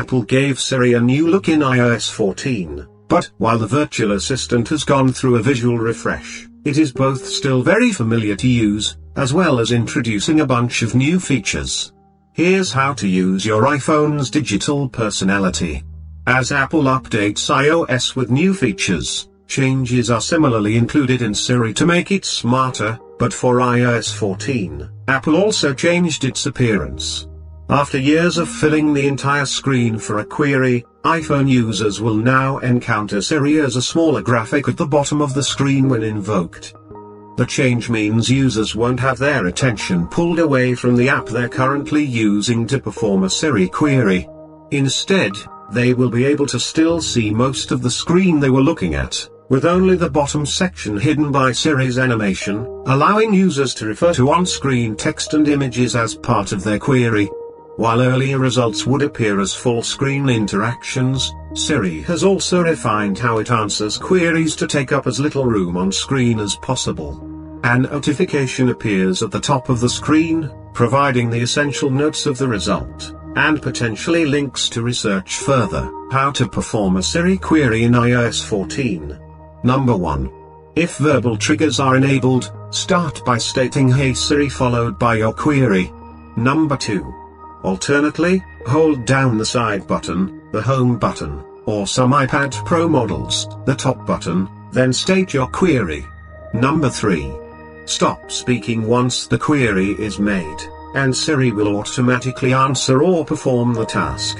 Apple gave Siri a new look in iOS 14, but while the virtual assistant has gone through a visual refresh, it is both still very familiar to use, as well as introducing a bunch of new features. Here's how to use your iPhone's digital personality. As Apple updates iOS with new features, changes are similarly included in Siri to make it smarter, but for iOS 14, Apple also changed its appearance. After years of filling the entire screen for a query, iPhone users will now encounter Siri as a smaller graphic at the bottom of the screen when invoked. The change means users won't have their attention pulled away from the app they're currently using to perform a Siri query. Instead, they will be able to still see most of the screen they were looking at, with only the bottom section hidden by Siri's animation, allowing users to refer to on-screen text and images as part of their query. While earlier results would appear as full-screen interactions, Siri has also refined how it answers queries to take up as little room on screen as possible. A notification appears at the top of the screen, providing the essential notes of the result, and potentially links to research further. How to perform a Siri query in iOS 14. Number 1. If verbal triggers are enabled, start by stating "Hey Siri" followed by your query. Number 2. Alternately, hold down the side button, the home button, or some iPad Pro models, the top button, then state your query. Number 3. Stop speaking once the query is made, and Siri will automatically answer or perform the task.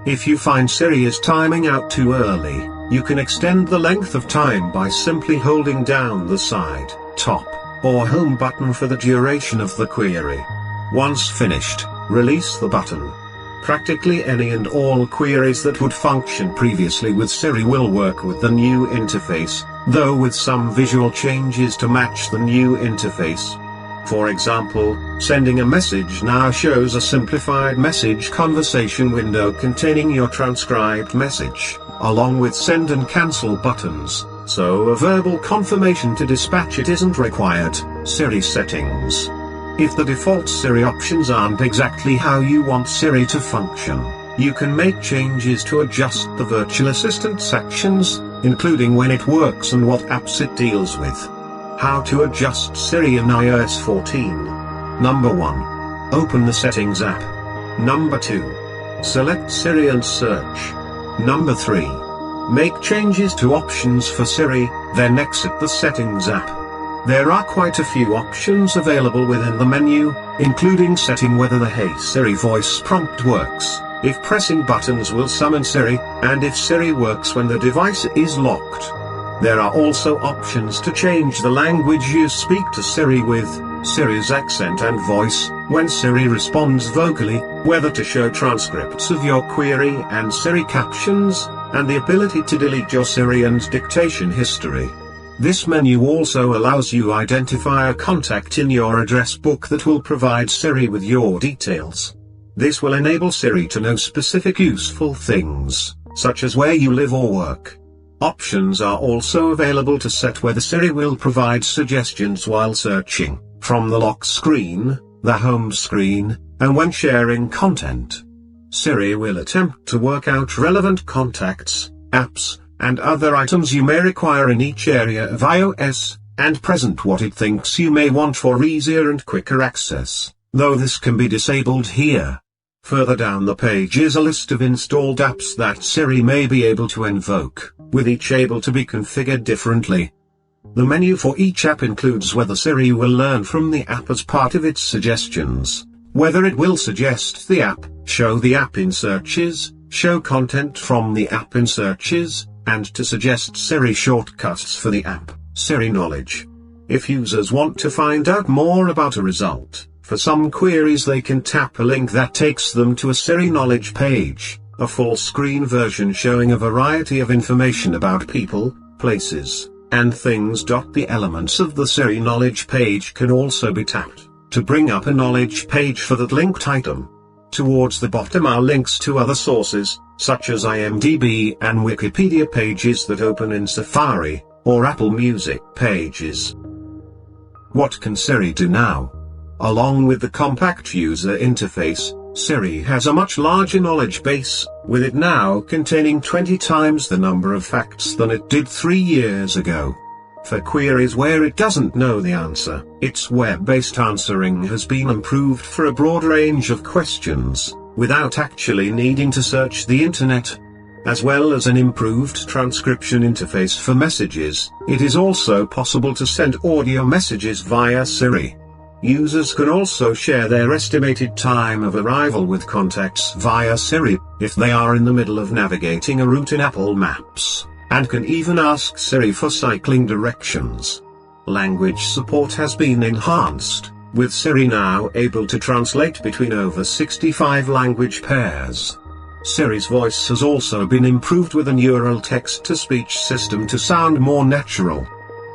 If you find Siri is timing out too early, you can extend the length of time by simply holding down the side, top, or home button for the duration of the query. Once finished, release the button. Practically any and all queries that would function previously with Siri will work with the new interface, though with some visual changes to match the new interface. For example, sending a message now shows a simplified message conversation window containing your transcribed message, along with send and cancel buttons, so a verbal confirmation to dispatch it isn't required. Siri Settings. If the default Siri options aren't exactly how you want Siri to function, you can make changes to adjust the virtual assistant sections, including when it works and what apps it deals with. How to adjust Siri in iOS 14. Number 1. Open the Settings app. Number 2. Select Siri and search. Number 3. Make changes to options for Siri, then exit the Settings app. There are quite a few options available within the menu, including setting whether the "Hey Siri" voice prompt works, if pressing buttons will summon Siri, and if Siri works when the device is locked. There are also options to change the language you speak to Siri with, Siri's accent and voice, when Siri responds vocally, whether to show transcripts of your query and Siri captions, and the ability to delete your Siri and dictation history. This menu also allows you to identify a contact in your address book that will provide Siri with your details. This will enable Siri to know specific useful things, such as where you live or work. Options are also available to set whether Siri will provide suggestions while searching, from the lock screen, the home screen, and when sharing content. Siri will attempt to work out relevant contacts, apps, and other items you may require in each area of iOS, and present what it thinks you may want for easier and quicker access, though this can be disabled here. Further down the page is a list of installed apps that Siri may be able to invoke, with each able to be configured differently. The menu for each app includes whether Siri will learn from the app as part of its suggestions, whether it will suggest the app, show the app in searches, show content from the app in searches, and to suggest Siri shortcuts for the app, Siri Knowledge. If users want to find out more about a result, for some queries they can tap a link that takes them to a Siri Knowledge page, a full-screen version showing a variety of information about people, places, and things. The elements of the Siri Knowledge page can also be tapped to bring up a knowledge page for that linked item. Towards the bottom are links to other sources, such as IMDb and Wikipedia pages that open in Safari, or Apple Music pages. What can Siri do now? Along with the compact user interface, Siri has a much larger knowledge base, with it now containing 20 times the number of facts than it did 3 years ago. For queries where it doesn't know the answer, its web-based answering has been improved for a broad range of questions, without actually needing to search the internet. As well as an improved transcription interface for messages, it is also possible to send audio messages via Siri. Users can also share their estimated time of arrival with contacts via Siri, if they are in the middle of navigating a route in Apple Maps, and can even ask Siri for cycling directions. Language support has been enhanced, with Siri now able to translate between over 65 language pairs. Siri's voice has also been improved with a neural text-to-speech system to sound more natural.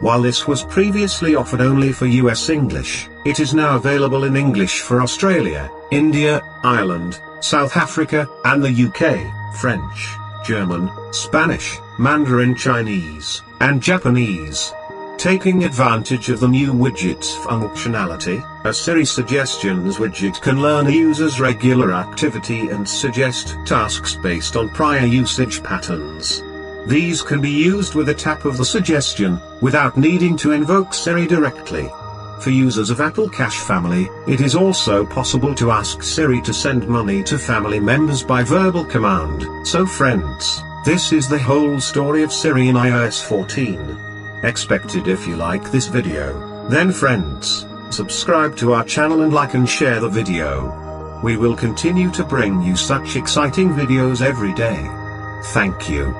While this was previously offered only for US English, it is now available in English for Australia, India, Ireland, South Africa, and the UK, French, German, Spanish, Mandarin Chinese, and Japanese. Taking advantage of the new widget's functionality, a Siri Suggestions widget can learn a user's regular activity and suggest tasks based on prior usage patterns. These can be used with a tap of the suggestion, without needing to invoke Siri directly. For users of Apple Cash Family, it is also possible to ask Siri to send money to family members by verbal command. So friends, this is the whole story of Siri in iOS 14. Expected. If you like this video, then friends, subscribe to our channel and like and share the video. We will continue to bring you such exciting videos every day. Thank you.